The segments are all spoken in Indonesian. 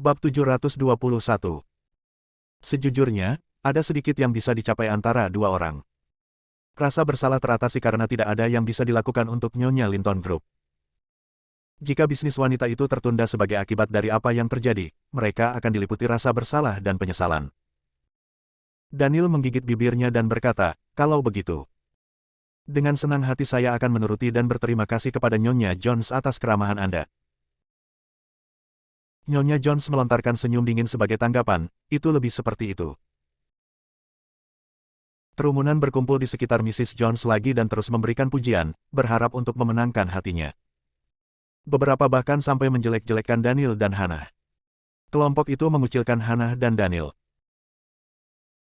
Bab 721. Sejujurnya, ada sedikit yang bisa dicapai antara dua orang. Rasa bersalah teratasi karena tidak ada yang bisa dilakukan untuk Nyonya Linton Group. Jika bisnis wanita itu tertunda sebagai akibat dari apa yang terjadi, mereka akan diliputi rasa bersalah dan penyesalan. Daniel menggigit bibirnya dan berkata, "Kalau begitu, dengan senang hati saya akan menuruti dan berterima kasih kepada Nyonya Jones atas keramahan Anda." Nyonya Jones melontarkan senyum dingin sebagai tanggapan, "Itu lebih seperti itu." Kerumunan berkumpul di sekitar Mrs. Jones lagi dan terus memberikan pujian, berharap untuk memenangkan hatinya. Beberapa bahkan sampai menjelek-jelekkan Daniel dan Hannah. Kelompok itu mengucilkan Hannah dan Daniel.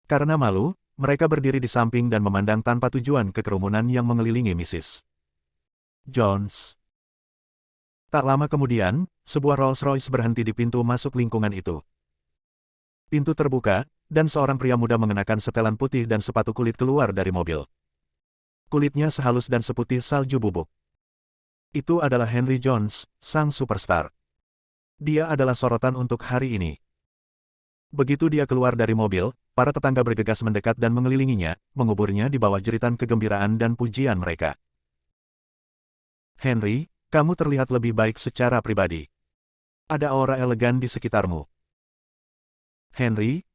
Karena malu, mereka berdiri di samping dan memandang tanpa tujuan ke kerumunan yang mengelilingi Mrs. Jones. Tak lama kemudian, sebuah Rolls-Royce berhenti di pintu masuk lingkungan itu. Pintu terbuka, dan seorang pria muda mengenakan setelan putih dan sepatu kulit keluar dari mobil. Kulitnya sehalus dan seputih salju bubuk. Itu adalah Henry Jones, sang superstar. Dia adalah sorotan untuk hari ini. Begitu dia keluar dari mobil, para tetangga bergegas mendekat dan mengelilinginya, menguburnya di bawah jeritan kegembiraan dan pujian mereka. "Henry, kamu terlihat lebih baik secara pribadi. Ada aura elegan di sekitarmu." Henry,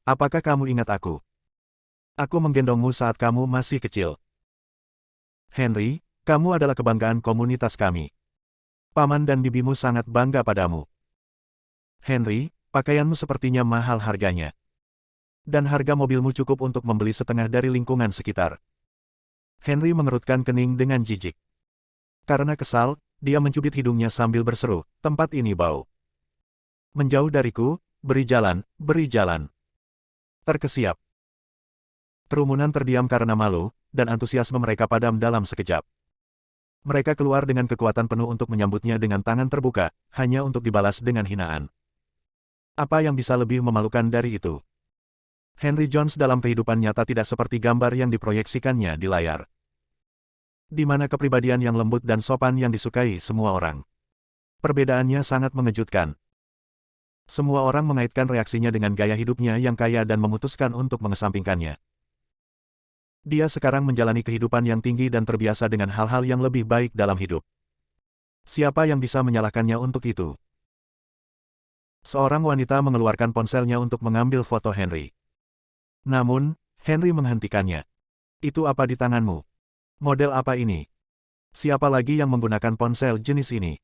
apakah kamu ingat aku? Aku menggendongmu saat kamu masih kecil." "Henry, kamu adalah kebanggaan komunitas kami. Paman dan bibimu sangat bangga padamu." "Henry, pakaianmu sepertinya mahal harganya. Dan harga mobilmu cukup untuk membeli setengah dari lingkungan sekitar." Henry mengerutkan kening dengan jijik. Karena kesal, dia mencubit hidungnya sambil berseru, "Tempat ini bau. Menjauh dariku, beri jalan, beri jalan." Terkesiap. Kerumunan terdiam karena malu, dan antusiasme mereka padam dalam sekejap. Mereka keluar dengan kekuatan penuh untuk menyambutnya dengan tangan terbuka, hanya untuk dibalas dengan hinaan. Apa yang bisa lebih memalukan dari itu? Henry Jones dalam kehidupan nyata tidak seperti gambar yang diproyeksikannya di layar. Di mana kepribadian yang lembut dan sopan yang disukai semua orang. Perbedaannya sangat mengejutkan. Semua orang mengaitkan reaksinya dengan gaya hidupnya yang kaya dan memutuskan untuk mengesampingkannya. Dia sekarang menjalani kehidupan yang tinggi dan terbiasa dengan hal-hal yang lebih baik dalam hidup. Siapa yang bisa menyalahkannya untuk itu? Seorang wanita mengeluarkan ponselnya untuk mengambil foto Henry. Namun, Henry menghentikannya. "Itu apa di tanganmu? Model apa ini? Siapa lagi yang menggunakan ponsel jenis ini?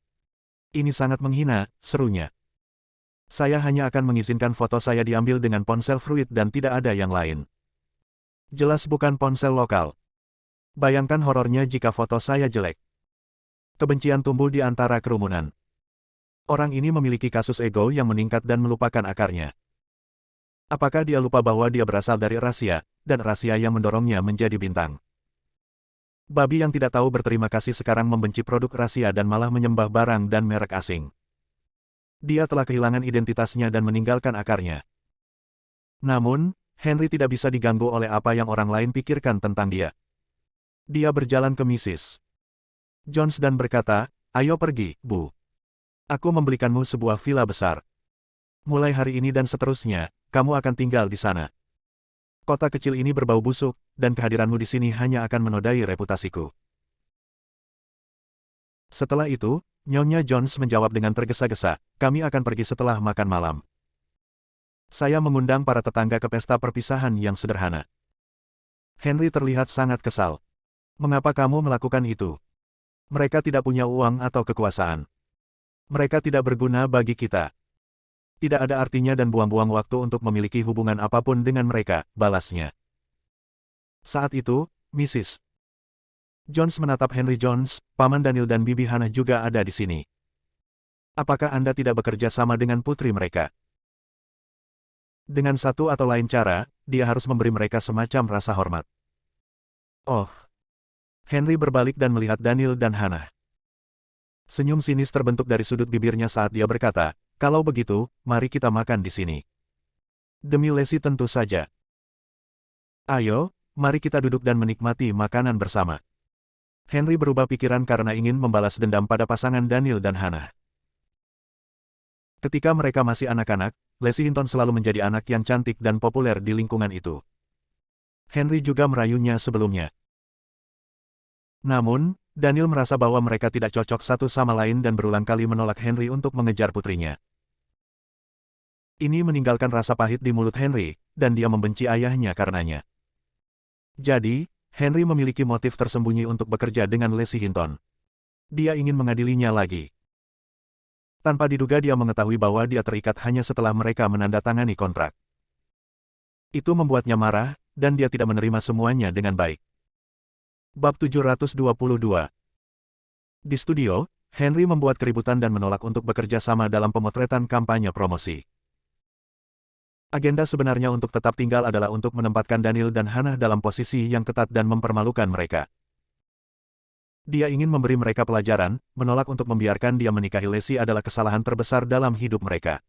Ini sangat menghina," serunya. "Saya hanya akan mengizinkan foto saya diambil dengan ponsel Fruit dan tidak ada yang lain. Jelas bukan ponsel lokal. Bayangkan horornya jika foto saya jelek." Kebencian tumbuh di antara kerumunan. Orang ini memiliki kasus ego yang meningkat dan melupakan akarnya. Apakah dia lupa bahwa dia berasal dari rahasia, dan rahasia yang mendorongnya menjadi bintang? Babi yang tidak tahu berterima kasih sekarang membenci produk rahasia dan malah menyembah barang dan merek asing. Dia telah kehilangan identitasnya dan meninggalkan akarnya. Namun, Henry tidak bisa diganggu oleh apa yang orang lain pikirkan tentang dia. Dia berjalan ke Mrs. Jones dan berkata, "Ayo pergi, Bu. Aku membelikanmu sebuah villa besar. Mulai hari ini dan seterusnya, kamu akan tinggal di sana. Kota kecil ini berbau busuk, dan kehadiranmu di sini hanya akan menodai reputasiku." Setelah itu, Nyonya Jones menjawab dengan tergesa-gesa, "Kami akan pergi setelah makan malam. Saya mengundang para tetangga ke pesta perpisahan yang sederhana." Henry terlihat sangat kesal. "Mengapa kamu melakukan itu? Mereka tidak punya uang atau kekuasaan. Mereka tidak berguna bagi kita. Tidak ada artinya dan buang-buang waktu untuk memiliki hubungan apapun dengan mereka," balasnya. Saat itu, Mrs. Jones menatap Henry Jones, Paman Daniel dan Bibi Hannah juga ada di sini. "Apakah Anda tidak bekerja sama dengan putri mereka? Dengan satu atau lain cara, dia harus memberi mereka semacam rasa hormat." "Oh." Henry berbalik dan melihat Daniel dan Hannah. Senyum sinis terbentuk dari sudut bibirnya saat dia berkata, "Kalau begitu, mari kita makan di sini." "Demi Lesi tentu saja. Ayo, mari kita duduk dan menikmati makanan bersama." Henry berubah pikiran karena ingin membalas dendam pada pasangan Daniel dan Hannah. Ketika mereka masih anak-anak, Leslie Hinton selalu menjadi anak yang cantik dan populer di lingkungan itu. Henry juga merayunya sebelumnya. Namun, Daniel merasa bahwa mereka tidak cocok satu sama lain dan berulang kali menolak Henry untuk mengejar putrinya. Ini meninggalkan rasa pahit di mulut Henry, dan dia membenci ayahnya karenanya. Jadi, Henry memiliki motif tersembunyi untuk bekerja dengan Leslie Hinton. Dia ingin mengadilinya lagi. Tanpa diduga dia mengetahui bahwa dia terikat hanya setelah mereka menandatangani kontrak. Itu membuatnya marah, dan dia tidak menerima semuanya dengan baik. Bab 722. Di studio, Henry membuat keributan dan menolak untuk bekerja sama dalam pemotretan kampanye promosi. Agenda sebenarnya untuk tetap tinggal adalah untuk menempatkan Daniel dan Hannah dalam posisi yang ketat dan mempermalukan mereka. Dia ingin memberi mereka pelajaran, menolak untuk membiarkan dia menikahi Leslie adalah kesalahan terbesar dalam hidup mereka.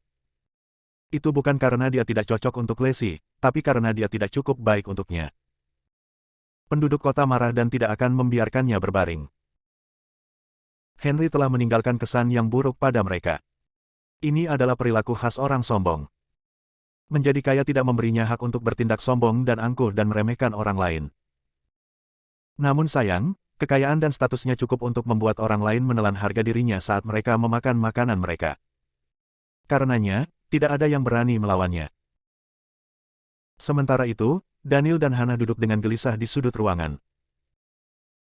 Itu bukan karena dia tidak cocok untuk Leslie, tapi karena dia tidak cukup baik untuknya. Penduduk kota marah dan tidak akan membiarkannya berbaring. Henry telah meninggalkan kesan yang buruk pada mereka. Ini adalah perilaku khas orang sombong. Menjadi kaya tidak memberinya hak untuk bertindak sombong dan angkuh dan meremehkan orang lain. Namun sayang, kekayaan dan statusnya cukup untuk membuat orang lain menelan harga dirinya saat mereka memakan makanan mereka. Karenanya, tidak ada yang berani melawannya. Sementara itu, Daniel dan Hannah duduk dengan gelisah di sudut ruangan.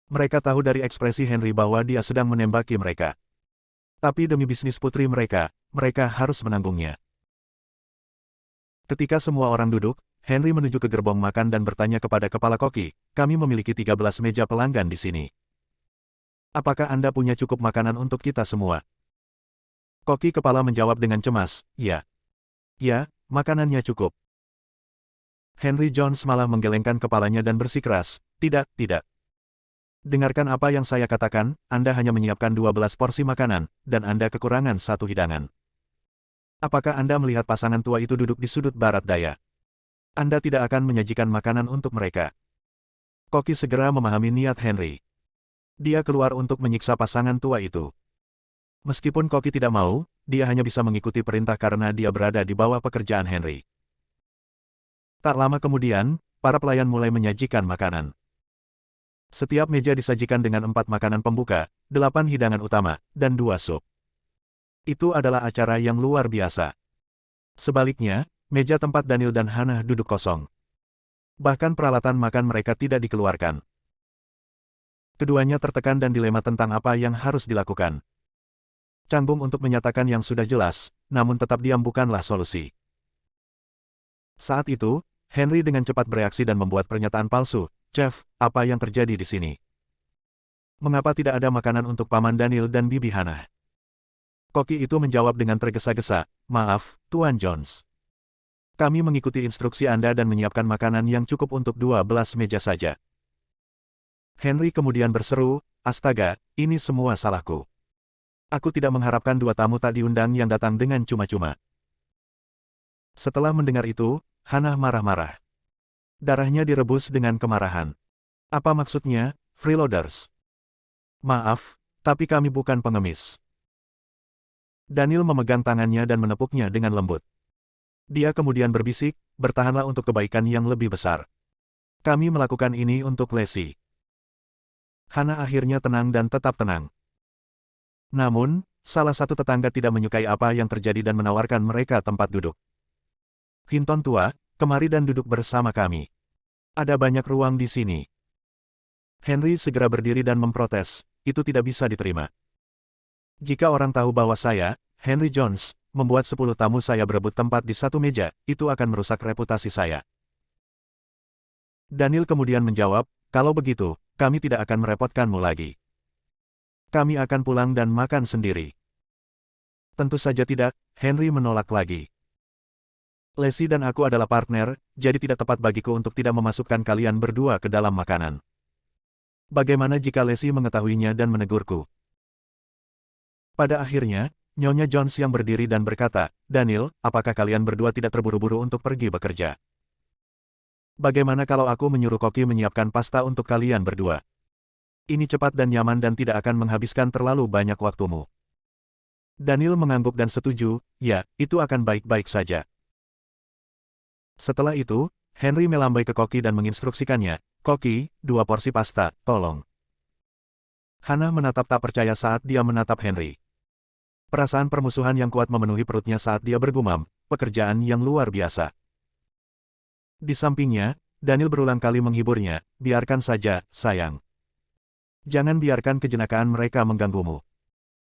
Mereka tahu dari ekspresi Henry bahwa dia sedang menembaki mereka. Tapi demi bisnis putri mereka, mereka harus menanggungnya. Ketika semua orang duduk, Henry menuju ke gerbong makan dan bertanya kepada kepala koki, "Kami memiliki 13 meja pelanggan di sini. Apakah Anda punya cukup makanan untuk kita semua?" Koki kepala menjawab dengan cemas, "Ya. Ya, makanannya cukup." Henry Jones malah menggelengkan kepalanya dan bersikeras, "Tidak, tidak. Dengarkan apa yang saya katakan, Anda hanya menyiapkan 12 porsi makanan, dan Anda kekurangan satu hidangan. Apakah Anda melihat pasangan tua itu duduk di sudut barat daya? Anda tidak akan menyajikan makanan untuk mereka." Koki segera memahami niat Henry. Dia keluar untuk menyiksa pasangan tua itu. Meskipun Koki tidak mau, dia hanya bisa mengikuti perintah karena dia berada di bawah pekerjaan Henry. Tak lama kemudian, para pelayan mulai menyajikan makanan. Setiap meja disajikan dengan 4 makanan pembuka, 8 hidangan utama, dan 2 sup. Itu adalah acara yang luar biasa. Sebaliknya, meja tempat Daniel dan Hannah duduk kosong. Bahkan peralatan makan mereka tidak dikeluarkan. Keduanya tertekan dan dilema tentang apa yang harus dilakukan. Canggung untuk menyatakan yang sudah jelas, namun tetap diam bukanlah solusi. Saat itu, Henry dengan cepat bereaksi dan membuat pernyataan palsu, "Chef, apa yang terjadi di sini? Mengapa tidak ada makanan untuk Paman Daniel dan Bibi Hannah?" Koki itu menjawab dengan tergesa-gesa, "Maaf, Tuan Jones. Kami mengikuti instruksi Anda dan menyiapkan makanan yang cukup untuk 12 meja saja." Henry kemudian berseru, "Astaga, ini semua salahku. Aku tidak mengharapkan 2 tamu tak diundang yang datang dengan cuma-cuma." Setelah mendengar itu, Hannah marah-marah. Darahnya direbus dengan kemarahan. "Apa maksudnya, freeloaders? Maaf, tapi kami bukan pengemis." Daniel memegang tangannya dan menepuknya dengan lembut. Dia kemudian berbisik, "Bertahanlah untuk kebaikan yang lebih besar. Kami melakukan ini untuk Leslie." Hannah akhirnya tenang dan tetap tenang. Namun, salah satu tetangga tidak menyukai apa yang terjadi dan menawarkan mereka tempat duduk. "Hinton tua, kemari dan duduk bersama kami. Ada banyak ruang di sini." Henry segera berdiri dan memprotes, "Itu tidak bisa diterima. Jika orang tahu bahwa saya, Henry Jones, membuat 10 tamu saya berebut tempat di satu meja, itu akan merusak reputasi saya." Daniel kemudian menjawab, "Kalau begitu, kami tidak akan merepotkanmu lagi. Kami akan pulang dan makan sendiri." "Tentu saja tidak," Henry menolak lagi. "Leslie dan aku adalah partner, jadi tidak tepat bagiku untuk tidak memasukkan kalian berdua ke dalam makanan. Bagaimana jika Leslie mengetahuinya dan menegurku?" Pada akhirnya, Nyonya Jones yang berdiri dan berkata, "Daniel, apakah kalian berdua tidak terburu-buru untuk pergi bekerja? Bagaimana kalau aku menyuruh Koki menyiapkan pasta untuk kalian berdua? Ini cepat dan nyaman dan tidak akan menghabiskan terlalu banyak waktumu." Daniel mengangguk dan setuju, ya, itu akan baik-baik saja. Setelah itu, Henry melambai ke Koki dan menginstruksikannya, Koki, 2 porsi pasta, tolong. Hana menatap tak percaya saat dia menatap Henry. Perasaan permusuhan yang kuat memenuhi perutnya saat dia bergumam, pekerjaan yang luar biasa. Di sampingnya, Daniel berulang kali menghiburnya, biarkan saja, sayang. Jangan biarkan kejenakaan mereka mengganggumu.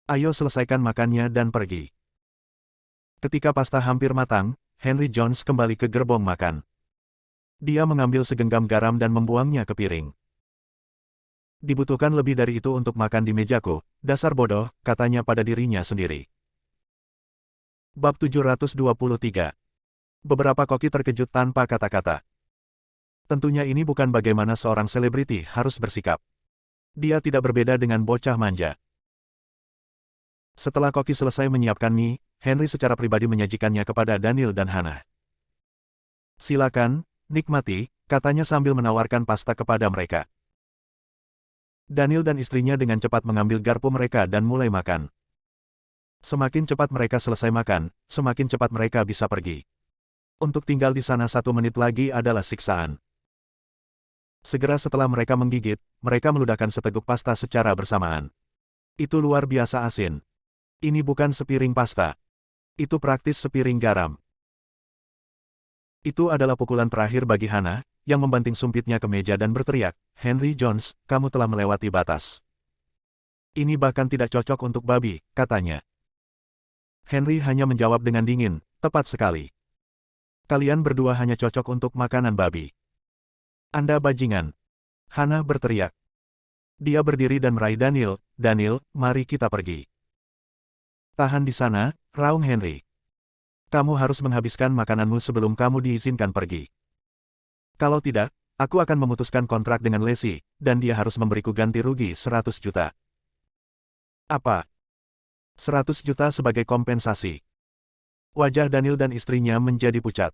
Ayo selesaikan makannya dan pergi. Ketika pasta hampir matang, Henry Jones kembali ke gerbong makan. Dia mengambil segenggam garam dan membuangnya ke piring. Dibutuhkan lebih dari itu untuk makan di mejaku, dasar bodoh, katanya pada dirinya sendiri. Bab 723. Beberapa koki terkejut tanpa kata-kata. Tentunya ini bukan bagaimana seorang selebriti harus bersikap. Dia tidak berbeda dengan bocah manja. Setelah koki selesai menyiapkan mie, Henry secara pribadi menyajikannya kepada Daniel dan Hana. Silakan, nikmati, katanya sambil menawarkan pasta kepada mereka. Daniel dan istrinya dengan cepat mengambil garpu mereka dan mulai makan. Semakin cepat mereka selesai makan, semakin cepat mereka bisa pergi. Untuk tinggal di sana 1 menit lagi adalah siksaan. Segera setelah mereka menggigit, mereka meludahkan seteguk pasta secara bersamaan. Itu luar biasa asin. Ini bukan sepiring pasta. Itu praktis sepiring garam. Itu adalah pukulan terakhir bagi Hana, yang membanting sumpitnya ke meja dan berteriak, Henry Jones, kamu telah melewati batas. Ini bahkan tidak cocok untuk babi, katanya. Henry hanya menjawab dengan dingin, tepat sekali. Kalian berdua hanya cocok untuk makanan babi. Anda bajingan. Hana berteriak. Dia berdiri dan meraih Daniel, Daniel, mari kita pergi. Tahan di sana, raung Henry. Kamu harus menghabiskan makananmu sebelum kamu diizinkan pergi. Kalau tidak, aku akan memutuskan kontrak dengan Lacey, dan dia harus memberiku ganti rugi 100 juta. Apa? 100 juta sebagai kompensasi. Wajah Daniel dan istrinya menjadi pucat.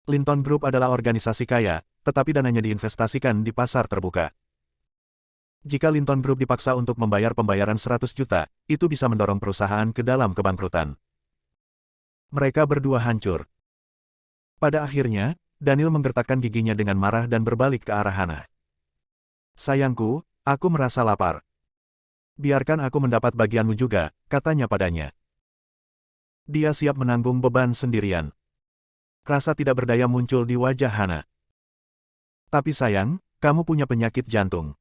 Linton Group adalah organisasi kaya, tetapi dananya diinvestasikan di pasar terbuka. Jika Linton Group dipaksa untuk membayar pembayaran 100 juta, itu bisa mendorong perusahaan ke dalam kebangkrutan. Mereka berdua hancur. Pada akhirnya, Daniel menggertakkan giginya dengan marah dan berbalik ke arah Hana. Sayangku, aku merasa lapar. Biarkan aku mendapat bagianmu juga, katanya padanya. Dia siap menanggung beban sendirian. Rasa tidak berdaya muncul di wajah Hana. Tapi sayang, kamu punya penyakit jantung.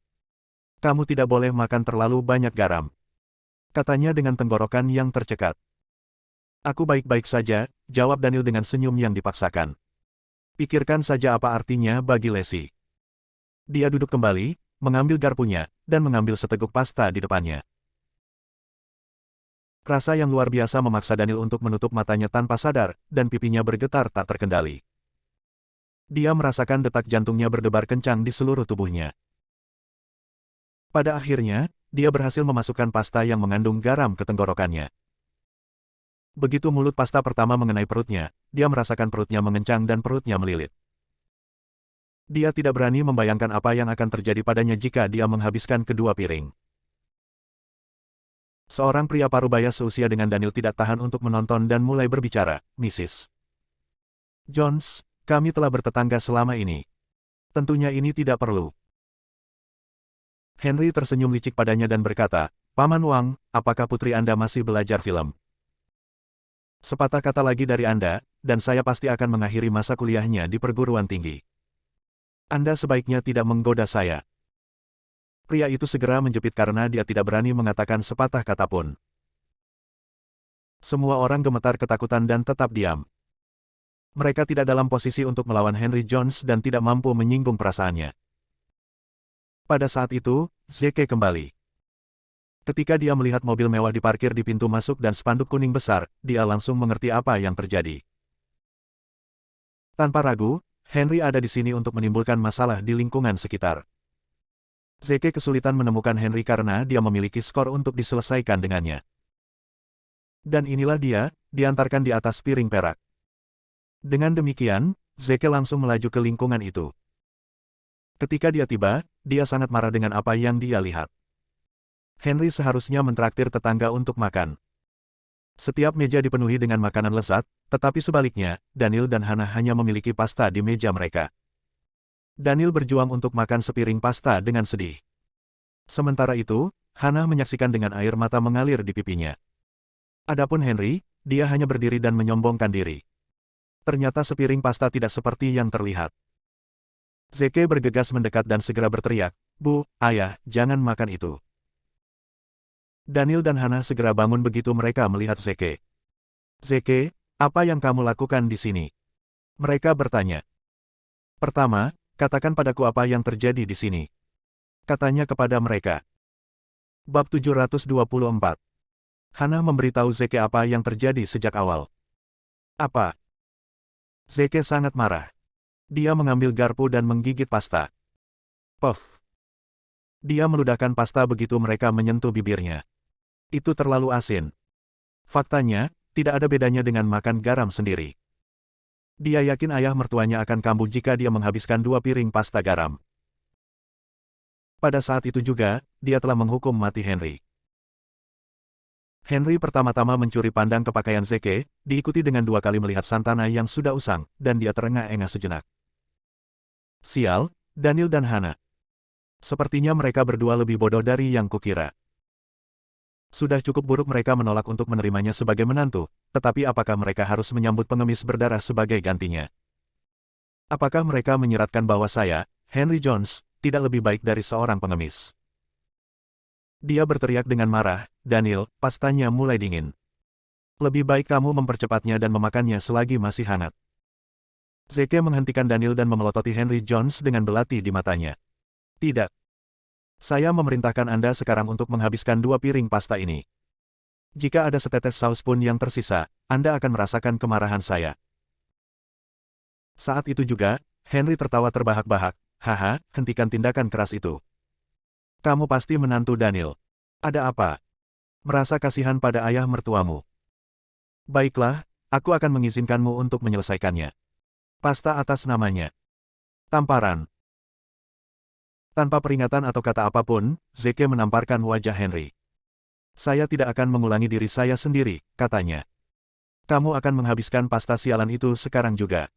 Kamu tidak boleh makan terlalu banyak garam. Katanya dengan tenggorokan yang tercekat. Aku baik-baik saja, jawab Daniel dengan senyum yang dipaksakan. Pikirkan saja apa artinya bagi Lacey. Dia duduk kembali, mengambil garpunya, dan mengambil seteguk pasta di depannya. Rasa yang luar biasa memaksa Daniel untuk menutup matanya tanpa sadar, dan pipinya bergetar tak terkendali. Dia merasakan detak jantungnya berdebar kencang di seluruh tubuhnya. Pada akhirnya, dia berhasil memasukkan pasta yang mengandung garam ke tenggorokannya. Begitu mulut pasta pertama mengenai perutnya, dia merasakan perutnya mengencang dan perutnya melilit. Dia tidak berani membayangkan apa yang akan terjadi padanya jika dia menghabiskan kedua piring. Seorang pria parubaya seusia dengan Daniel tidak tahan untuk menonton dan mulai berbicara, Mrs. Jones, kami telah bertetangga selama ini. Tentunya ini tidak perlu. Henry tersenyum licik padanya dan berkata, Paman Wang, apakah putri Anda masih belajar film? Sepatah kata lagi dari Anda, dan saya pasti akan mengakhiri masa kuliahnya di perguruan tinggi. Anda sebaiknya tidak menggoda saya. Pria itu segera menjepit karena dia tidak berani mengatakan sepatah kata pun. Semua orang gemetar ketakutan dan tetap diam. Mereka tidak dalam posisi untuk melawan Henry Jones dan tidak mampu menyinggung perasaannya. Pada saat itu, Zeke kembali. Ketika dia melihat mobil mewah diparkir di pintu masuk dan spanduk kuning besar, dia langsung mengerti apa yang terjadi. Tanpa ragu, Henry ada di sini untuk menimbulkan masalah di lingkungan sekitar. Zeke kesulitan menemukan Henry karena dia memiliki skor untuk diselesaikan dengannya. Dan inilah dia, diantarkan di atas piring perak. Dengan demikian, Zeke langsung melaju ke lingkungan itu. Ketika dia tiba, dia sangat marah dengan apa yang dia lihat. Henry seharusnya mentraktir tetangga untuk makan. Setiap meja dipenuhi dengan makanan lezat, tetapi sebaliknya, Daniel dan Hana hanya memiliki pasta di meja mereka. Daniel berjuang untuk makan sepiring pasta dengan sedih. Sementara itu, Hana menyaksikan dengan air mata mengalir di pipinya. Adapun Henry, dia hanya berdiri dan menyombongkan diri. Ternyata sepiring pasta tidak seperti yang terlihat. Zeke bergegas mendekat dan segera berteriak, "Bu, ayah, jangan makan itu." Daniel dan Hana segera bangun begitu mereka melihat Zeke. "Zeke, apa yang kamu lakukan di sini?" mereka bertanya. "Pertama, katakan padaku apa yang terjadi di sini," katanya kepada mereka. Bab 724. Hana memberitahu Zeke apa yang terjadi sejak awal. "Apa?" Zeke sangat marah. Dia mengambil garpu dan menggigit pasta. Puff. Dia meludahkan pasta begitu mereka menyentuh bibirnya. Itu terlalu asin. Faktanya, tidak ada bedanya dengan makan garam sendiri. Dia yakin ayah mertuanya akan kambuh jika dia menghabiskan 2 piring pasta garam. Pada saat itu juga, dia telah menghukum mati Henry. Henry pertama-tama mencuri pandang ke pakaian Zeke, diikuti dengan 2 kali melihat Santana yang sudah usang, dan dia terengah-engah sejenak. Sial, Daniel dan Hana. Sepertinya mereka berdua lebih bodoh dari yang kukira. Sudah cukup buruk mereka menolak untuk menerimanya sebagai menantu, tetapi apakah mereka harus menyambut pengemis berdarah sebagai gantinya? Apakah mereka menyiratkan bahwa saya, Henry Jones, tidak lebih baik dari seorang pengemis? Dia berteriak dengan marah, "Daniel, pastanya mulai dingin. Lebih baik kamu mempercepatnya dan memakannya selagi masih hangat." Zeke menghentikan Daniel dan memelototi Henry Jones dengan belati di matanya. "Tidak. Saya memerintahkan Anda sekarang untuk menghabiskan 2 piring pasta ini. Jika ada setetes saus pun yang tersisa, Anda akan merasakan kemarahan saya." Saat itu juga, Henry tertawa terbahak-bahak. "Haha, hentikan tindakan keras itu. Kamu pasti menantu Daniel. Ada apa? Merasa kasihan pada ayah mertuamu? Baiklah, aku akan mengizinkanmu untuk menyelesaikannya. Pasta atas namanya. Tamparan." Tanpa peringatan atau kata apapun, Zeke menamparkan wajah Henry. "Saya tidak akan mengulangi diri saya sendiri," katanya. "Kamu akan menghabiskan pasta sialan itu sekarang juga."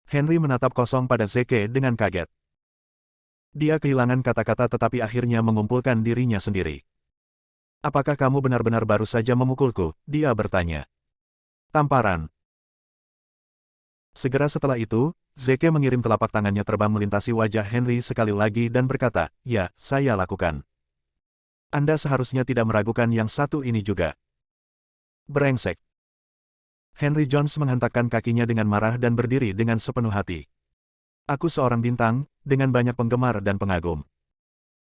Henry menatap kosong pada Zeke dengan kaget. Dia kehilangan kata-kata tetapi akhirnya mengumpulkan dirinya sendiri. "Apakah kamu benar-benar baru saja memukulku?" dia bertanya. "Tamparan." Segera setelah itu, Zeke mengirim telapak tangannya terbang melintasi wajah Henry sekali lagi dan berkata, "Ya, saya lakukan. Anda seharusnya tidak meragukan yang satu ini juga." Brengsek. Henry Jones menghentakkan kakinya dengan marah dan berdiri dengan sepenuh hati. "Aku seorang bintang, dengan banyak penggemar dan pengagum.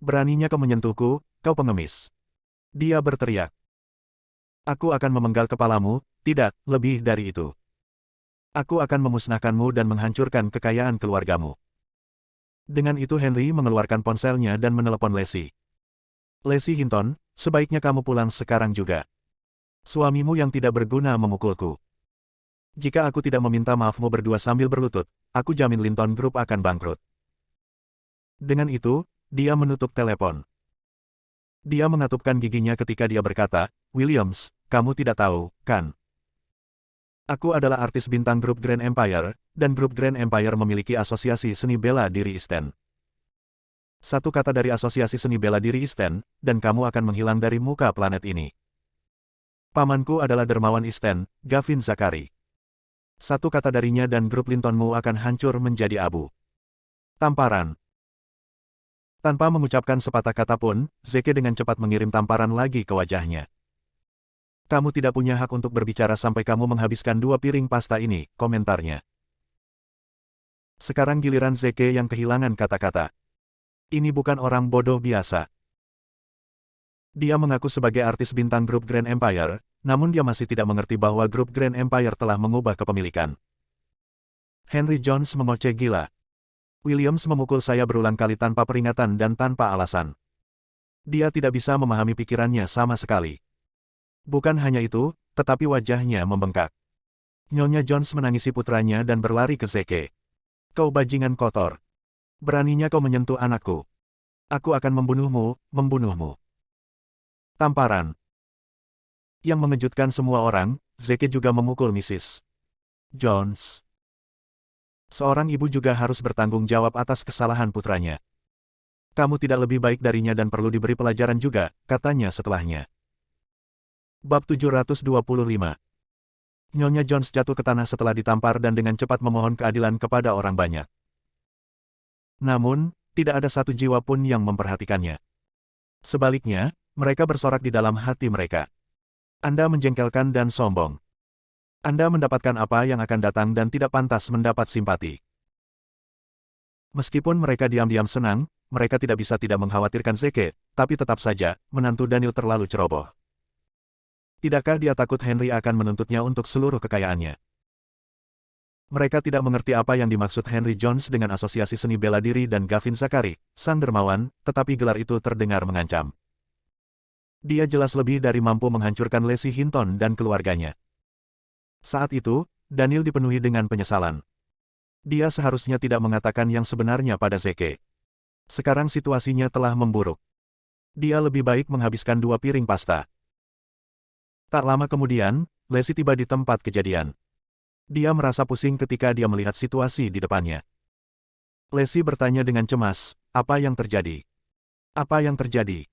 Beraninya kau menyentuhku, kau pengemis." Dia berteriak. "Aku akan memenggal kepalamu, tidak, lebih dari itu. Aku akan memusnahkanmu dan menghancurkan kekayaan keluargamu." Dengan itu Henry mengeluarkan ponselnya dan menelepon Leslie. "Leslie Hinton, sebaiknya kamu pulang sekarang juga. Suamimu yang tidak berguna memukulku. Jika aku tidak meminta maafmu berdua sambil berlutut, aku jamin Linton Group akan bangkrut." Dengan itu, dia menutup telepon. Dia mengatupkan giginya ketika dia berkata, "Williams, kamu tidak tahu, kan? Aku adalah artis bintang grup Grand Empire, dan grup Grand Empire memiliki asosiasi seni bela diri East End. Satu kata dari asosiasi seni bela diri East End, dan kamu akan menghilang dari muka planet ini. Pamanku adalah dermawan East End, Gavin Zakari. Satu kata darinya dan grup Lintonmu akan hancur menjadi abu." Tamparan. Tanpa mengucapkan sepatah kata pun, Zeke dengan cepat mengirim tamparan lagi ke wajahnya. "Kamu tidak punya hak untuk berbicara sampai kamu menghabiskan 2 piring pasta ini," komentarnya. Sekarang giliran Zeke yang kehilangan kata-kata. Ini bukan orang bodoh biasa. Dia mengaku sebagai artis bintang grup Grand Empire, namun dia masih tidak mengerti bahwa grup Grand Empire telah mengubah kepemilikan. Henry Jones mengoceh gila. "Williams memukul saya berulang kali tanpa peringatan dan tanpa alasan. Dia tidak bisa memahami pikirannya sama sekali." Bukan hanya itu, tetapi wajahnya membengkak. Nyonya Jones menangisi putranya dan berlari ke Zeke. "Kau bajingan kotor. Beraninya kau menyentuh anakku. Aku akan membunuhmu, membunuhmu." Tamparan. Yang mengejutkan semua orang, Zeke juga memukul Mrs. Jones. Seorang ibu juga harus bertanggung jawab atas kesalahan putranya. Kamu tidak lebih baik darinya dan perlu diberi pelajaran juga, katanya setelahnya. Bab 725. Nyonya Jones jatuh ke tanah setelah ditampar dan dengan cepat memohon keadilan kepada orang banyak. Namun, tidak ada satu jiwa pun yang memperhatikannya. Sebaliknya, mereka bersorak di dalam hati mereka. Anda menjengkelkan dan sombong. Anda mendapatkan apa yang akan datang dan tidak pantas mendapat simpati. Meskipun mereka diam-diam senang, mereka tidak bisa tidak mengkhawatirkan Zeke, tapi tetap saja, menantu Daniel terlalu ceroboh. Tidakkah dia takut Henry akan menuntutnya untuk seluruh kekayaannya? Mereka tidak mengerti apa yang dimaksud Henry Jones dengan Asosiasi Seni Bela Diri dan Gavin Zachary, sang dermawan, tetapi gelar itu terdengar mengancam. Dia jelas lebih dari mampu menghancurkan Lacey Hinton dan keluarganya. Saat itu, Daniel dipenuhi dengan penyesalan. Dia seharusnya tidak mengatakan yang sebenarnya pada Zeke. Sekarang situasinya telah memburuk. Dia lebih baik menghabiskan 2 piring pasta. Tak lama kemudian, Lacey tiba di tempat kejadian. Dia merasa pusing ketika dia melihat situasi di depannya. Lacey bertanya dengan cemas, apa yang terjadi? Apa yang terjadi?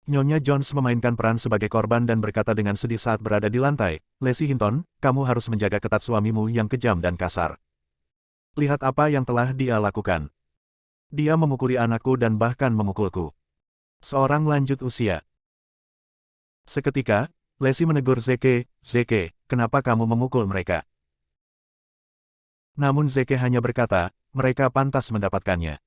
Nyonya Jones memainkan peran sebagai korban dan berkata dengan sedih saat berada di lantai, Lacey Hinton, kamu harus menjaga ketat suamimu yang kejam dan kasar. Lihat apa yang telah dia lakukan. Dia memukuli anakku dan bahkan memukulku. Seorang lanjut usia. Seketika, Lacey menegur Zeke, Zeke, kenapa kamu memukul mereka? Namun Zeke hanya berkata, mereka pantas mendapatkannya.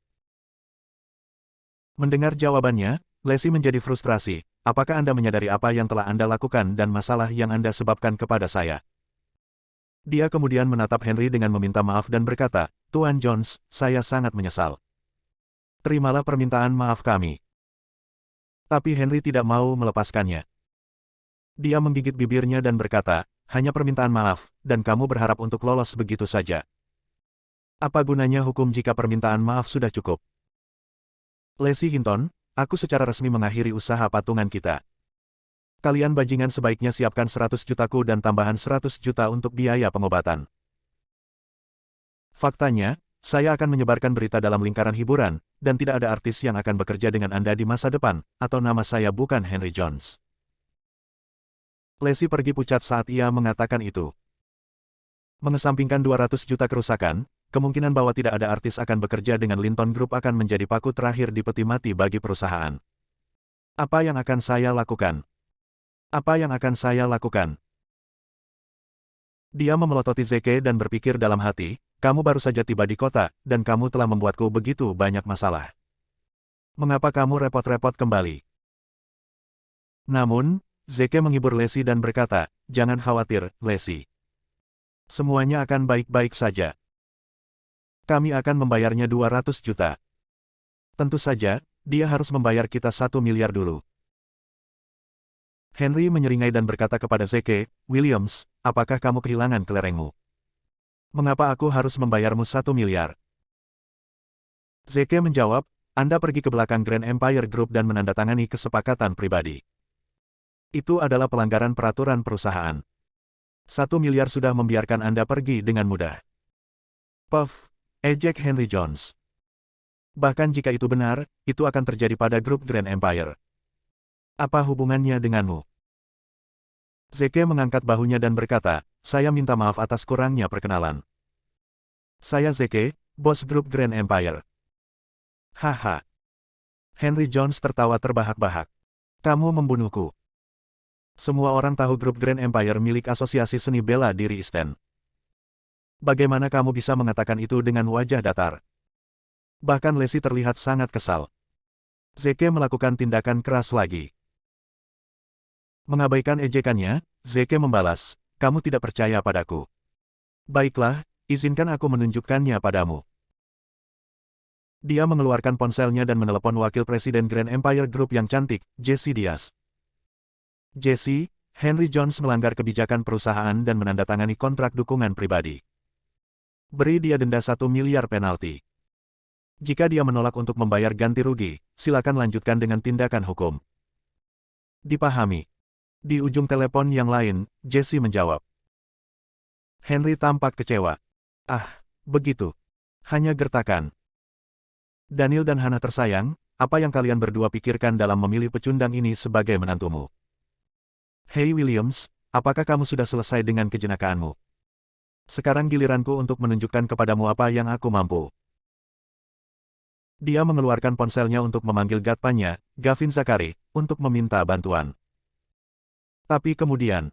Mendengar jawabannya, Lacey menjadi frustrasi, apakah Anda menyadari apa yang telah Anda lakukan dan masalah yang Anda sebabkan kepada saya? Dia kemudian menatap Henry dengan meminta maaf dan berkata, Tuan Jones, saya sangat menyesal. Terimalah permintaan maaf kami. Tapi Henry tidak mau melepaskannya. Dia menggigit bibirnya dan berkata, hanya permintaan maaf, dan kamu berharap untuk lolos begitu saja. Apa gunanya hukum jika permintaan maaf sudah cukup? Lacey Hinton, aku secara resmi mengakhiri usaha patungan kita. Kalian bajingan sebaiknya siapkan 100 jutaku dan tambahan 100 juta untuk biaya pengobatan. Faktanya, saya akan menyebarkan berita dalam lingkaran hiburan, dan tidak ada artis yang akan bekerja dengan Anda di masa depan, atau nama saya bukan Henry Jones. Lacey pergi pucat saat ia mengatakan itu. Mengesampingkan 200 juta kerusakan, kemungkinan bahwa tidak ada artis akan bekerja dengan Linton Group akan menjadi paku terakhir di peti mati bagi perusahaan. Apa yang akan saya lakukan? Apa yang akan saya lakukan? Dia memelototi Zeke dan berpikir dalam hati, kamu baru saja tiba di kota, dan kamu telah membuatku begitu banyak masalah. Mengapa kamu repot-repot kembali? Namun, Zeke menghibur Lacey dan berkata, jangan khawatir, Lacey. Semuanya akan baik-baik saja. Kami akan membayarnya 200 juta. Tentu saja, dia harus membayar kita 1 miliar dulu. Henry menyeringai dan berkata kepada Zeke, Williams, apakah kamu kehilangan kelerengmu? Mengapa aku harus membayarmu 1 miliar? Zeke menjawab, Anda pergi ke belakang Grand Empire Group dan menandatangani kesepakatan pribadi. Itu adalah pelanggaran peraturan perusahaan. 1 miliar sudah membiarkan Anda pergi dengan mudah. Puff. Ejek Henry Jones. Bahkan jika itu benar, itu akan terjadi pada grup Grand Empire. Apa hubungannya denganmu? Zeke mengangkat bahunya dan berkata, saya minta maaf atas kurangnya perkenalan. Saya Zeke, bos grup Grand Empire. Haha. Henry Jones tertawa terbahak-bahak. Kamu membunuhku. Semua orang tahu grup Grand Empire milik Asosiasi Seni Bela Diri East End. Bagaimana kamu bisa mengatakan itu dengan wajah datar? Bahkan Lacey terlihat sangat kesal. Zeke melakukan tindakan keras lagi. Mengabaikan ejekannya, Zeke membalas, kamu tidak percaya padaku. Baiklah, izinkan aku menunjukkannya padamu. Dia mengeluarkan ponselnya dan menelepon wakil presiden Grand Empire Group yang cantik, Jesse Diaz. Jesse, Henry Jones melanggar kebijakan perusahaan dan menandatangani kontrak dukungan pribadi. Beri dia denda 1 miliar penalti. Jika dia menolak untuk membayar ganti rugi, silakan lanjutkan dengan tindakan hukum. Dipahami. Di ujung telepon yang lain, Jesse menjawab. Henry tampak kecewa. Ah, begitu. Hanya gertakan. Daniel dan Hannah tersayang, apa yang kalian berdua pikirkan dalam memilih pecundang ini sebagai menantumu? Hey Williams, apakah kamu sudah selesai dengan kejenakaanmu? Sekarang giliranku untuk menunjukkan kepadamu apa yang aku mampu. Dia mengeluarkan ponselnya untuk memanggil Gatpanya, Gavin Zakari, untuk meminta bantuan. Tapi kemudian,